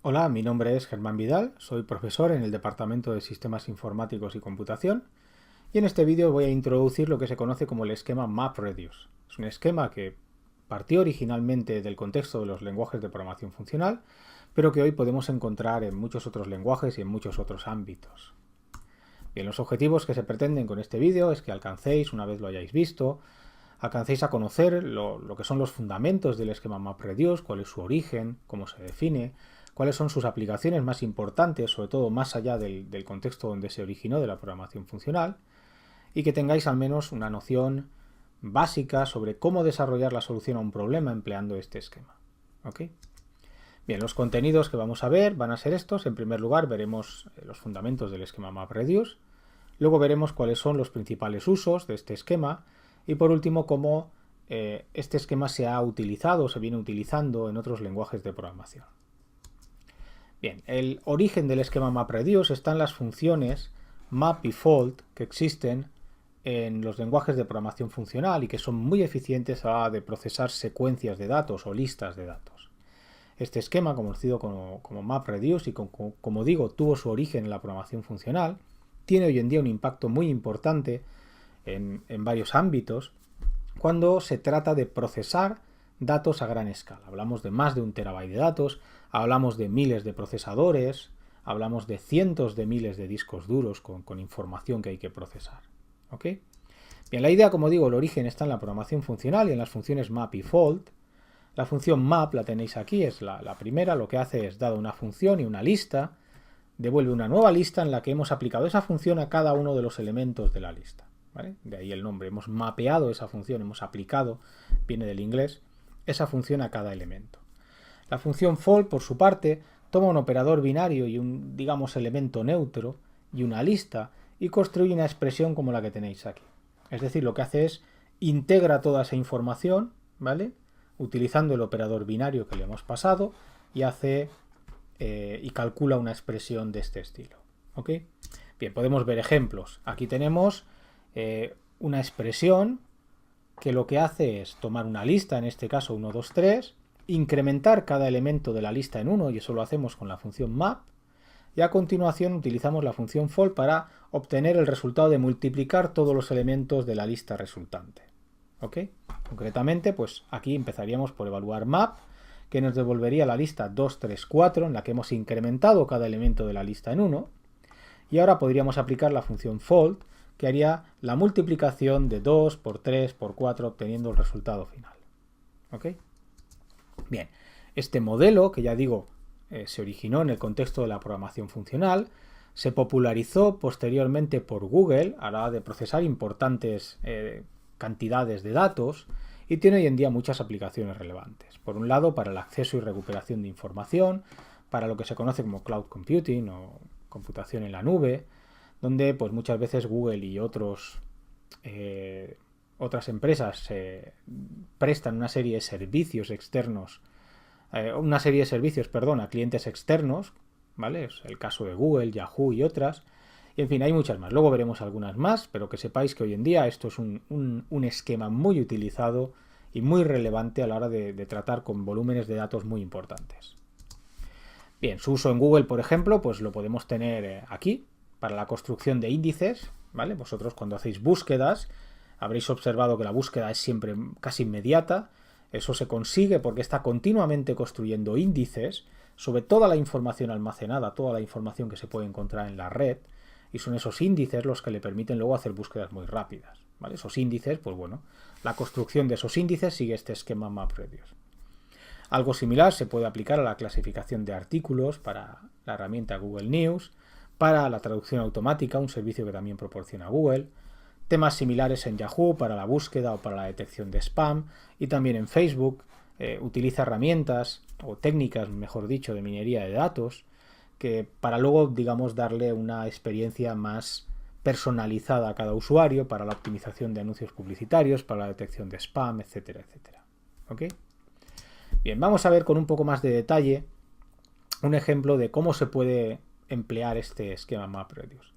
Hola, mi nombre es Germán Vidal, soy profesor en el Departamento de Sistemas Informáticos y Computación y en este vídeo voy a introducir lo que se conoce como el esquema MapReduce. Es un esquema que partió originalmente del contexto de los lenguajes de programación funcional, pero que hoy podemos encontrar en muchos otros lenguajes y en muchos otros ámbitos. Bien, los objetivos que se pretenden con este vídeo es que alcancéis, una vez lo hayáis visto, alcancéis a conocer lo que son los fundamentos del esquema MapReduce, cuál es su origen, cómo se define, cuáles son sus aplicaciones más importantes, sobre todo más allá del contexto donde se originó de la programación funcional, y que tengáis al menos una noción básica sobre cómo desarrollar la solución a un problema empleando este esquema. ¿Ok? Bien, los contenidos que vamos a ver van a ser estos. En primer lugar, veremos los fundamentos del esquema MapReduce. Luego veremos cuáles son los principales usos de este esquema. Y por último, cómo este esquema se ha utilizado, se viene utilizando en otros lenguajes de programación. Bien, el origen del esquema MapReduce está en las funciones map y fold que existen en los lenguajes de programación funcional y que son muy eficientes a la hora de procesar secuencias de datos o listas de datos. Este esquema, conocido como MapReduce y como digo, tuvo su origen en la programación funcional, tiene hoy en día un impacto muy importante en varios ámbitos cuando se trata de procesar datos a gran escala. Hablamos de más de 1 TB de datos, hablamos de miles de procesadores, hablamos de cientos de miles de discos duros con información que hay que procesar. ¿Ok? Bien, la idea, como digo, el origen está en la programación funcional y en las funciones map y fold. La función map la tenéis aquí, es la primera, lo que hace es, dada una función y una lista, devuelve una nueva lista en la que hemos aplicado esa función a cada uno de los elementos de la lista. ¿Vale? De ahí el nombre, hemos mapeado esa función, hemos aplicado, viene del inglés, esa función a cada elemento. La función fold, por su parte, toma un operador binario y un, digamos, elemento neutro y una lista y construye una expresión como la que tenéis aquí. Es decir, lo que hace es integra toda esa información, ¿vale? Utilizando el operador binario que le hemos pasado y hace y calcula una expresión de este estilo. ¿Ok? Bien, podemos ver ejemplos. Aquí tenemos una expresión que lo que hace es tomar una lista, en este caso 1, 2, 3, incrementar cada elemento de la lista en 1, y eso lo hacemos con la función map, y a continuación utilizamos la función fold para obtener el resultado de multiplicar todos los elementos de la lista resultante. ¿Ok? Concretamente, pues aquí empezaríamos por evaluar map, que nos devolvería la lista 2, 3, 4, en la que hemos incrementado cada elemento de la lista en 1, y ahora podríamos aplicar la función fold, que haría la multiplicación de 2 por 3 por 4, obteniendo el resultado final. ¿Ok? Bien, este modelo, que ya digo, se originó en el contexto de la programación funcional, se popularizó posteriormente por Google a la hora de procesar importantes cantidades de datos y tiene hoy en día muchas aplicaciones relevantes. Por un lado, para el acceso y recuperación de información, para lo que se conoce como cloud computing o computación en la nube, donde pues muchas veces Google y otras empresas prestan una serie de servicios externos, a clientes externos, ¿vale? Es el caso de Google, Yahoo y otras. Y en fin, hay muchas más. Luego veremos algunas más, pero que sepáis que hoy en día esto es un esquema muy utilizado y muy relevante a la hora de tratar con volúmenes de datos muy importantes. Bien, su uso en Google, por ejemplo, pues lo podemos tener aquí, para la construcción de índices, ¿vale? Vosotros cuando hacéis búsquedas, habréis observado que la búsqueda es siempre casi inmediata. Eso se consigue porque está continuamente construyendo índices sobre toda la información almacenada, toda la información que se puede encontrar en la red, y son esos índices los que le permiten luego hacer búsquedas muy rápidas, ¿vale? Esos índices, pues bueno, la construcción de esos índices sigue este esquema MapReduce. Algo similar se puede aplicar a la clasificación de artículos para la herramienta Google News, para la traducción automática, un servicio que también proporciona Google, temas similares en Yahoo para la búsqueda o para la detección de spam, y también en Facebook utiliza herramientas o técnicas, mejor dicho, de minería de datos, que para luego, digamos, darle una experiencia más personalizada a cada usuario para la optimización de anuncios publicitarios, para la detección de spam, etcétera, etcétera. ¿Ok? Bien, vamos a ver con un poco más de detalle un ejemplo de cómo se puede emplear este esquema MapReduce.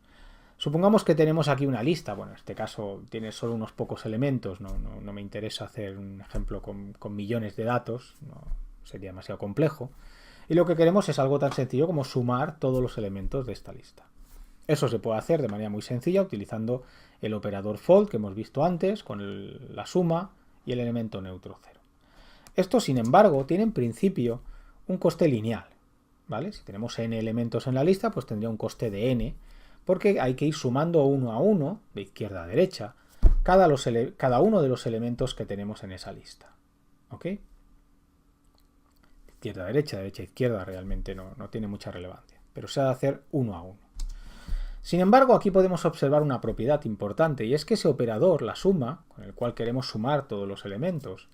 Supongamos que tenemos aquí una lista, bueno, en este caso tiene solo unos pocos elementos, no me interesa hacer un ejemplo con millones de datos, no, sería demasiado complejo. y lo que queremos es algo tan sencillo como sumar todos los elementos de esta lista. Eso se puede hacer de manera muy sencilla utilizando el operador fold que hemos visto antes con la suma y el elemento neutro 0. Esto, sin embargo, tiene en principio un coste lineal, ¿vale? Si tenemos n elementos en la lista, pues tendría un coste de n, porque hay que ir sumando uno a uno, de izquierda a derecha, cada uno de los elementos que tenemos en esa lista. ¿Ok? Izquierda a derecha, derecha a izquierda, realmente no tiene mucha relevancia, pero se ha de hacer uno a uno. Sin embargo, aquí podemos observar una propiedad importante, y es que ese operador, la suma, con el cual queremos sumar todos los elementos,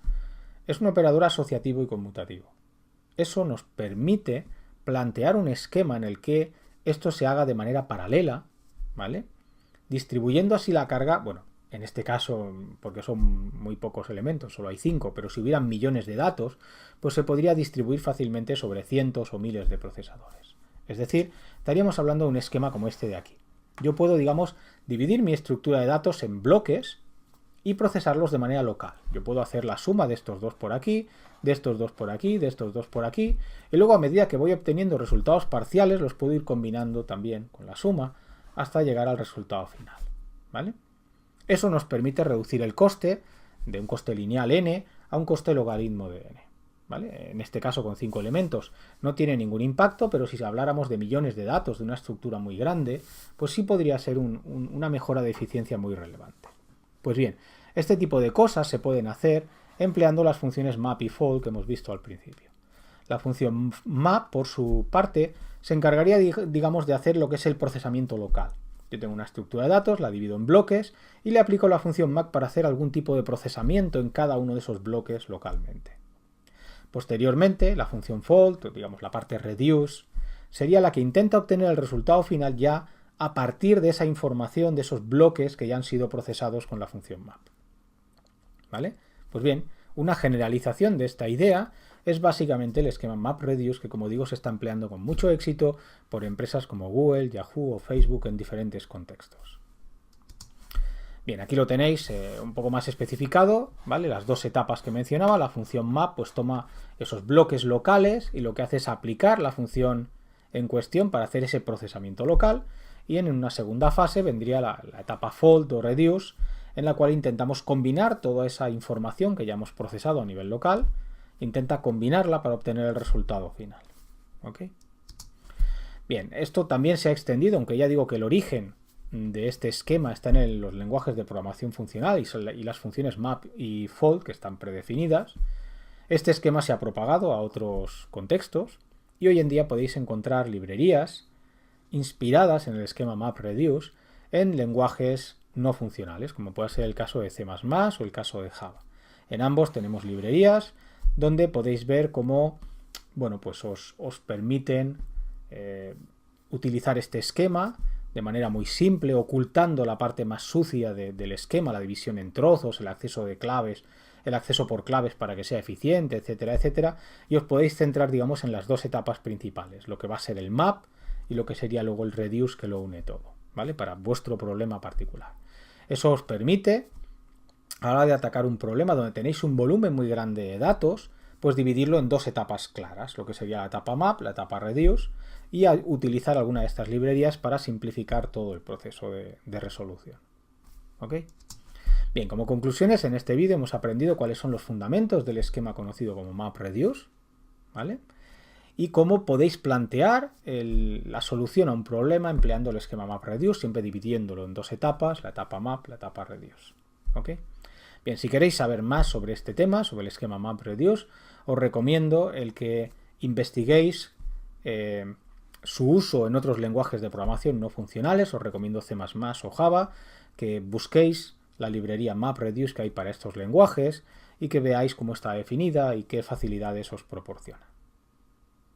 es un operador asociativo y conmutativo. Eso nos permite plantear un esquema en el que esto se haga de manera paralela, ¿vale? Distribuyendo así la carga, bueno, en este caso, porque son muy pocos elementos, solo hay 5, pero si hubieran millones de datos, pues se podría distribuir fácilmente sobre cientos o miles de procesadores. Es decir, estaríamos hablando de un esquema como este de aquí. Yo puedo, digamos, dividir mi estructura de datos en bloques y procesarlos de manera local. Yo puedo hacer la suma de estos dos por aquí, de estos dos por aquí, de estos dos por aquí, y luego a medida que voy obteniendo resultados parciales los puedo ir combinando también con la suma hasta llegar al resultado final, ¿vale? Eso nos permite reducir el coste de un coste lineal n a un coste logaritmo de n, ¿vale? En este caso con 5 elementos no tiene ningún impacto, pero si habláramos de millones de datos de una estructura muy grande, pues sí podría ser una mejora de eficiencia muy relevante. Pues bien, este tipo de cosas se pueden hacer empleando las funciones map y fold que hemos visto al principio. La función map, por su parte, se encargaría, digamos, de hacer lo que es el procesamiento local. Yo tengo una estructura de datos, la divido en bloques y le aplico la función map para hacer algún tipo de procesamiento en cada uno de esos bloques localmente. Posteriormente, la función fold, digamos la parte reduce, sería la que intenta obtener el resultado final ya a partir de esa información, de esos bloques que ya han sido procesados con la función map. ¿Vale? Pues bien, una generalización de esta idea es básicamente el esquema MapReduce que, como digo, se está empleando con mucho éxito por empresas como Google, Yahoo o Facebook en diferentes contextos. Bien, aquí lo tenéis un poco más especificado, ¿vale? Las dos etapas que mencionaba. La función map pues toma esos bloques locales y lo que hace es aplicar la función en cuestión para hacer ese procesamiento local, y en una segunda fase vendría la etapa fold o reduce, en la cual intentamos combinar toda esa información que ya hemos procesado a nivel local, intenta combinarla para obtener el resultado final. ¿Ok? Bien, esto también se ha extendido, aunque ya digo que el origen de este esquema está en los lenguajes de programación funcional y las funciones map y fold que están predefinidas. Este esquema se ha propagado a otros contextos y hoy en día podéis encontrar librerías inspiradas en el esquema MapReduce en lenguajes no funcionales, como puede ser el caso de C++ o el caso de Java. En ambos tenemos librerías donde podéis ver cómo, bueno, pues os permiten utilizar este esquema de manera muy simple, ocultando la parte más sucia del esquema, la división en trozos, el acceso de claves, el acceso por claves para que sea eficiente, etcétera, etcétera, y os podéis centrar, digamos, en las dos etapas principales, lo que va a ser el map y lo que sería luego el reduce, que lo une todo, ¿vale? Para vuestro problema particular. Eso os permite, a la hora de atacar un problema donde tenéis un volumen muy grande de datos, pues dividirlo en dos etapas claras, lo que sería la etapa map, la etapa reduce, y utilizar alguna de estas librerías para simplificar todo el proceso de resolución. ¿Ok? Bien, como conclusiones, en este vídeo hemos aprendido cuáles son los fundamentos del esquema conocido como MapReduce, ¿vale? Y cómo podéis plantear la solución a un problema empleando el esquema MapReduce, siempre dividiéndolo en dos etapas, la etapa map, la etapa reduce. ¿Ok? Bien, si queréis saber más sobre este tema, sobre el esquema MapReduce, os recomiendo el que investiguéis su uso en otros lenguajes de programación no funcionales. Os recomiendo C++ o Java, que busquéis la librería MapReduce que hay para estos lenguajes y que veáis cómo está definida y qué facilidades os proporciona.